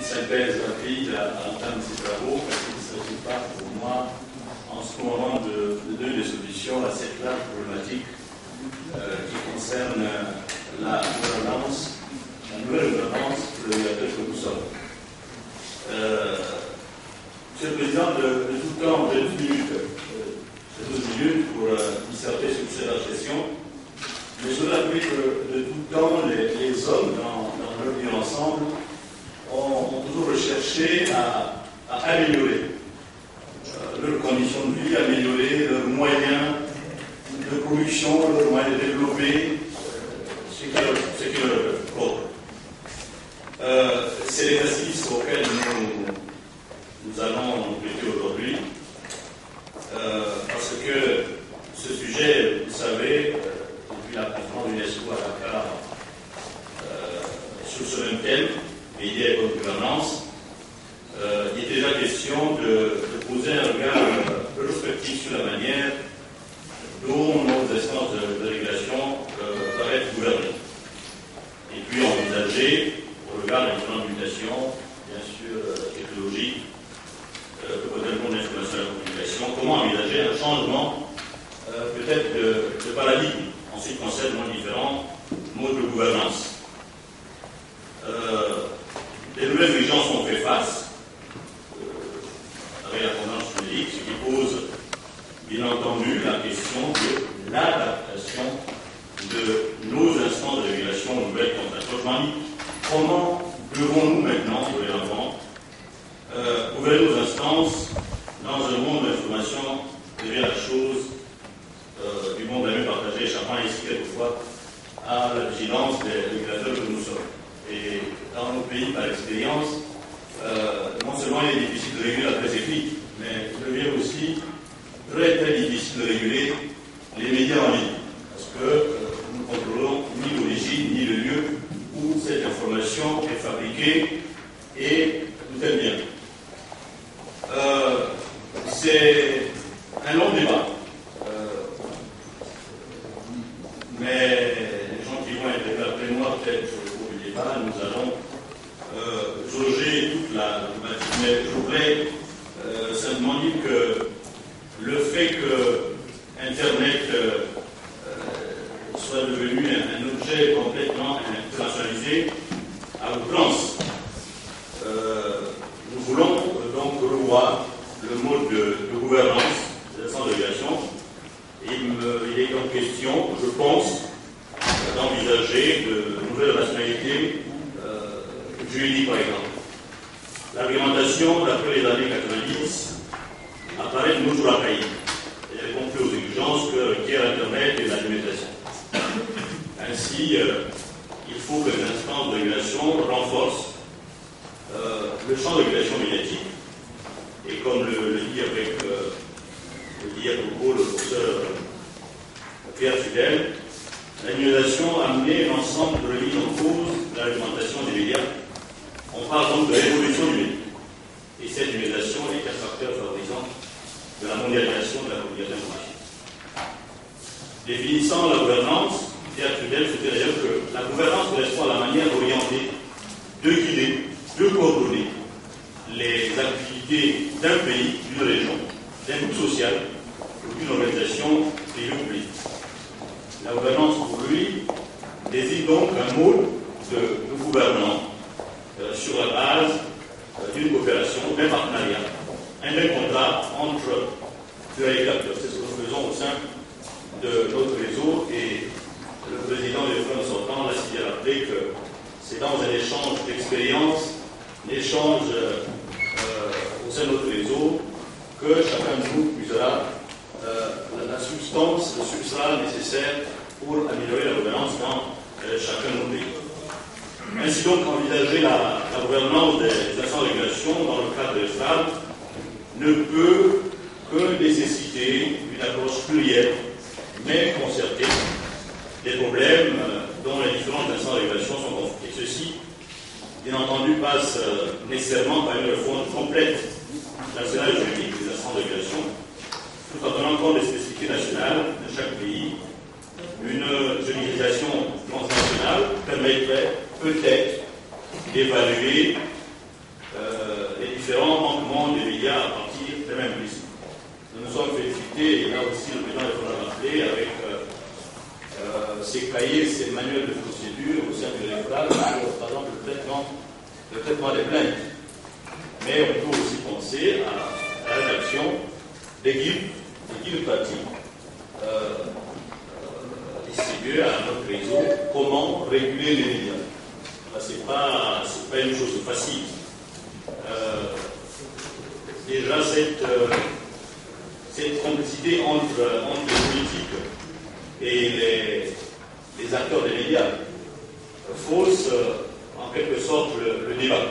synthèse rapide à l'entame de ces travaux, parce qu'il ne s'agit pas pour moi, en ce moment, de donner des solutions à cette large problématique qui concerne la nouvelle gouvernance pour le régulateur que nous sommes. Monsieur le Président, de tout temps, de 12 minutes pour disserter sur cette question. Mais je voudrais rappeler que de tout temps, les hommes, dans leur vie ensemble, ont toujours recherché à améliorer leurs conditions de vie, améliorer leurs moyens de production, leurs moyens de développer ce qui leur propre. C'est l'exercice auquel nous allons nous prêter aujourd'hui, parce que ce sujet, vous savez, depuis la conférence de l'UNESCO à Dakar, sur ce même thème, médias et bonne gouvernance, il est déjà question de poser un regard prospectif sur la manière dont nos instances de régulation doivent être gouvernées. Et puis envisager, au regard des différentes mutations, bien sûr, technologiques, que peut-être le monde de l'information et de la communication, comment envisager un changement peut-être de paradigme en ce qui concerne nos différents modes de gouvernance. Les nouvelles exigences ont fait face avec la tendance juridique, ce qui pose bien entendu la question de l'adaptation de nos instances de régulation aux nouvelles contraintes. Comment devons-nous maintenant, dorénavant, gouverner nos instances dans un monde de l'information devient la chose du monde à mieux partagé, échappant ici quelquefois à la vigilance des régulateurs que nous sommes. Et dans nos pays, par expérience, non seulement il est difficile de réguler la presse écrite, mais il devient aussi très très difficile de réguler les médias en ligne, parce que nous ne contrôlons ni l'origine ni le lieu où cette information est fabriquée et tout est bien. C'est un long débat, mais les gens qui vont être après moi, peut-être au débat, nous allons jauger toute la thématique. Mais je voudrais simplement dire que le fait que Internet soit devenu un objet complètement internationalisé à outrance, nous voulons donc revoir le mode de gouvernance de la centre de régulation. Il est donc question, je pense, d'envisager de nouvelles rationalités juridiques, par exemple. L'argumentation, d'après les années 90, apparaît de nos jours archaïque. Elle répond plus aux exigences que requiert Internet et la numérisation. Ainsi, il faut que les instances de régulation renforcent le champ de régulation médiatique. Et comme le dit à propos le professeur Pierre Fidel, la numérisation a amené l'ensemble de remise en cause de la réglementation des médias. On parle donc de l'évolution numérique. Et cette numérisation est un facteur favorisant de la mondialisation de la communication informatique. Définissant la gouvernance, Pierre Fidel souhaitait d'ailleurs que la gouvernance correspond à la manière d'orienter, de guider, de coordonner les activités d'un pays, d'une région, d'un groupe social ou d'une organisation privée ou publique. La gouvernance, pour lui, désigne donc un mode de gouvernement sur la base d'une coopération, d'un partenariat, un même contrat entre deux régulateurs. C'est ce que nous faisons au sein de notre réseau et le président de l'État sortant l'a si bien rappelé que c'est dans un échange d'expérience, un échange au sein de notre réseau, que chacun de nous puisera la substance, le substrat nécessaire pour améliorer la gouvernance dans chacun de nos pays. Ainsi donc, envisager la gouvernance des instances de régulation dans le cadre de l'EFRAG ne peut que nécessiter une approche plurielle, mais concertée, des problèmes dont les différentes instances de régulation sont confrontées. Ceci, bien entendu, passe nécessairement par une refonte complète nationale et juridique des instances de régulation, tout en tenant compte des spécificités nationales de chaque pays. Une judiciarisation transnationale permettrait peut-être d'évaluer différents manquements des médias à partir des mêmes principes. Nous nous sommes félicités, et là aussi le président l'a rappelé, avec ces cahiers, ces manuels de procédure au sein de l'électoral, par exemple le traitement des plaintes. Mais on peut aussi penser à la rédaction des guides pratiques distribués à notre réseau, comment réguler les médias. Ce n'est pas une chose facile. Déjà, cette complicité entre les politiques et les acteurs des médias fausse en quelque sorte le débat.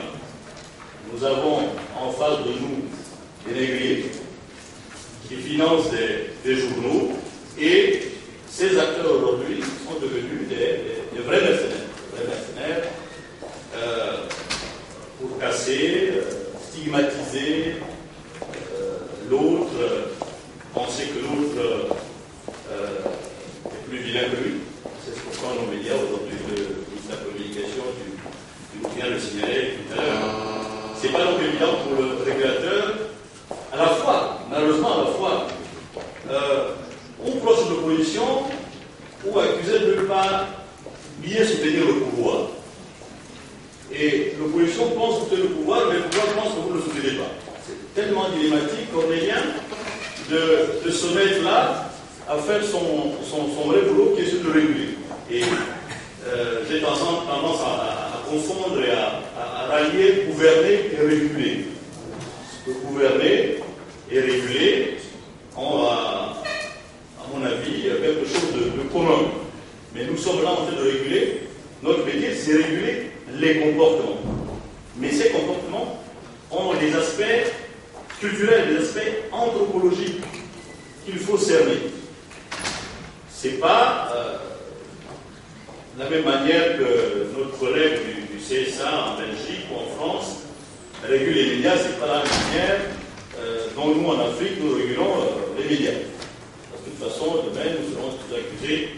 Nous avons en face de nous des négriers qui financent des journaux et ces acteurs aujourd'hui sont devenus des vrais mercenaires, pour casser, stigmatiser l'autre, penser que l'autre est plus vilain que lui. C'est pourquoi nos médias aujourd'hui, la communication, tu viens le signaler tout à l'heure. C'est pas donc évident pour le régulateur, à la fois, malheureusement à la fois, on proche de l'opposition ou accusé de ne pas bien soutenir le pouvoir. Et l'opposition pense soutenir le pouvoir, mais le pouvoir pense que vous ne le soutenez pas. C'est tellement dilématique, cornélien, de se mettre là à faire son vrai boulot qui est celui de réguler. Et j'ai tendance à confondre et à rallier gouverner et réguler. Parce que gouverner et réguler ont, à mon avis, quelque chose de commun. Mais nous sommes là en train de réguler. Notre métier, c'est réguler les comportements. Mais ces comportements ont des aspects culturels, des aspects anthropologiques qu'il faut cerner. C'est pas la même manière que notre collègue du CSA en Belgique ou en France régule les médias, c'est pas la même manière dont nous en Afrique nous régulons les médias. Parce que de toute façon, demain, nous serons tous accusés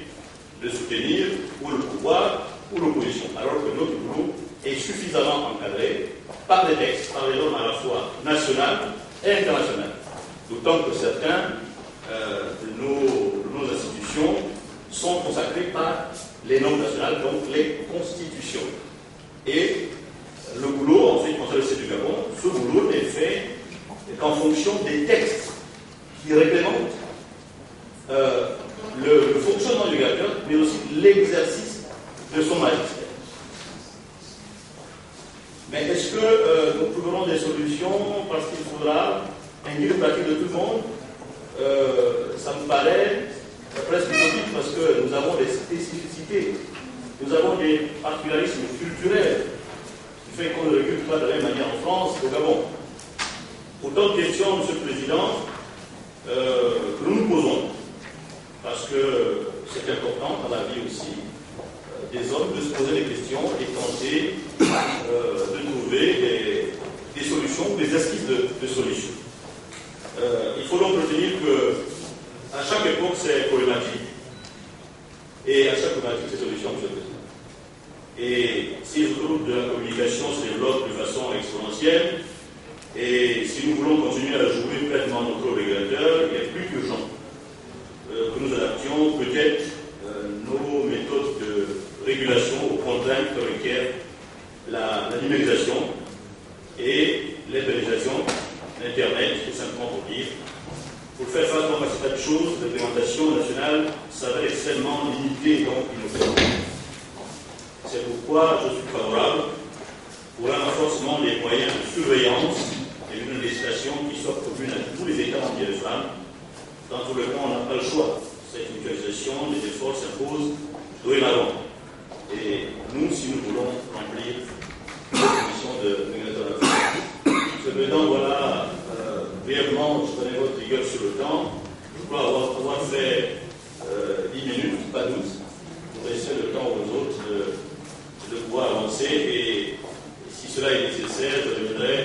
de soutenir ou le pouvoir ou l'opposition, alors que notre boulot est suffisamment encadré par des textes, par des normes à la fois nationales et internationales. D'autant que certains de nos institutions sont consacrés par les normes nationales, donc les constitutions. Et le boulot, ensuite, quand le du Gabon, ce boulot n'est fait qu'en fonction des textes qui réglementent le fonctionnement du régulateur, mais aussi l'exercice de son magistère. Mais est-ce que nous trouverons des solutions parce qu'il faudra un guide pratique de tout le monde? Ça me paraît presque utopique parce que nous avons des spécificités, nous avons des particularismes culturels qui fait qu'on ne régule pas de la même manière en France qu'au Gabon. Autant de questions, Monsieur le Président, que nous nous posons, parce que c'est important dans la vie aussi des hommes de se poser des questions et tenter de trouver des solutions, des esquisses de solutions. Il faut donc retenir que à chaque époque c'est problématique et à chaque problématique c'est solution, Monsieur le Président. Et si les autoroutes de la communication se développent de façon exponentielle et si nous voulons continuer à jouer pleinement notre rôle régulateur, il est plus qu'urgent que nous adaptions peut-être nos méthodes de régulation aux contraintes que requiert la numérisation et l'indemnisation d'Internet, tout simplement pour dire. Pour faire face à ces tas de choses, l'implémentation nationale s'avère extrêmement limitée, donc inopérante. C'est pourquoi je suis favorable pour un renforcement des moyens de surveillance et une législation qui soit commune à tous les États entiers de femmes. Dans tout le monde, on n'a pas le choix. Cette mutualisation des efforts s'impose dorénavant. Et nous, si nous voulons remplir la mission de régulateur d'affaires. Cependant, voilà, brièvement, je connais votre rigueur sur le temps. Je crois avoir fait 10 minutes, pas 12, pour laisser le temps aux autres de pouvoir avancer. Et si cela est nécessaire, je reviendrai